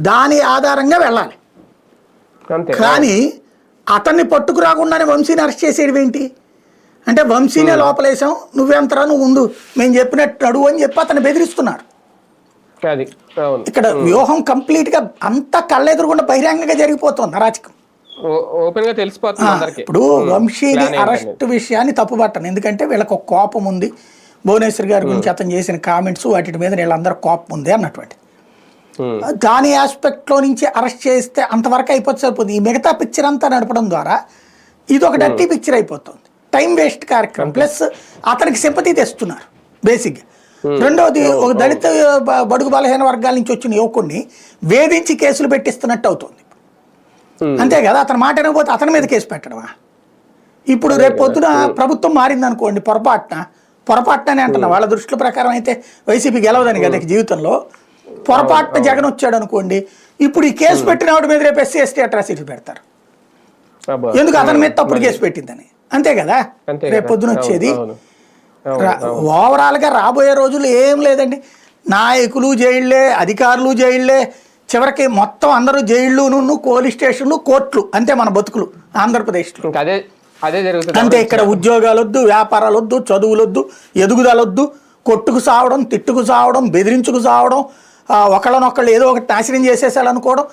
దాని ఆధారంగా వెళ్ళాలి. కానీ అతన్ని పట్టుకురాకుండానే వంశీని అరెస్ట్ చేసేది ఏంటి అంటే, వంశీనే లోపలేసాం, నువ్వెంతరా, నువ్వు ముందు మేము చెప్పినట్టు అడుగు అని చెప్పి అతను బెదిరిస్తున్నారు. ఇక్కడ వ్యూహం కంప్లీట్ గా అంతా కళ్ళెదురుగుండా బహిరంగంగా జరిగిపోతుంది అరాచకం. ఇప్పుడు వంశీని అరెస్ట్ విషయాన్ని తప్పుపట్టను, ఎందుకంటే వీళ్ళకి ఒక కోపం ఉంది, భువనేశ్వర్ గారి గురించి అతను చేసిన కామెంట్స్ వాటి మీద వీళ్ళందరూ కోపం ఉంది అన్నటువంటి దాని ఆస్పెక్ట్ లో నుంచి అరెస్ట్ చేస్తే అంతవరకు అయిపోతే సరిపోతుంది. ఈ మిగతా పిక్చర్ అంతా నడపడం ద్వారా ఇది ఒక డర్టీ పిక్చర్ అయిపోతుంది, టైం వేస్ట్ కార్యక్రమం. ప్లస్ అతనికి సింపతి తెస్తున్నారు బేసిక్గా. రెండవది, ఒక దళిత బడుగు బలహీన వర్గాల నుంచి వచ్చిన యువకుడిని వేధించి కేసులు పెట్టిస్తున్నట్టు అవుతుంది. అంతే కదా, అతను మాట వినకపోతే అతని మీద కేసు పెట్టడమా? ఇప్పుడు రేపు పొద్దున ప్రభుత్వం మారింది అనుకోండి, పొరపాటునే అంటున్నా, వాళ్ళ దృష్టిల ప్రకారం అయితే వైసీపీ గెలవదని కదా జీవితంలో. పొరపాటున జగన్ వచ్చాడు అనుకోండి, ఇప్పుడు ఈ కేసు పెట్టిన వాడి మీద రేపు ఎస్సీ ఎస్టీ అట్రాసిటీ పెడతారు. ఎందుకు? అతని మీద తప్పుడు కేసు పెట్టిందని. అంతే కదా రేపు పొద్దున వచ్చేది. ఓవరాల్ గా రాబోయే రోజులు ఏం లేదండి, నాయకులు జైళ్లే, అధికారులు జైళ్లే, చివరికి మొత్తం అందరూ జైళ్లు, పోలీస్ స్టేషన్లు, కోర్టులు, అంతే మన బతుకులు ఆంధ్రప్రదేశ్లో. అంతే, ఇక్కడ ఉద్యోగాలు వద్దు, వ్యాపారాలు వద్దు, చదువులు వద్దు, ఎదుగుదల వద్దు, కొట్టుకు సావడం, తిట్టుకు సావడం, బెదిరించుకు సావడం, ఒకళ్ళనొక్కళ్ళు ఏదో ఒకటి నాశనం చేసేసాలనుకోవడం.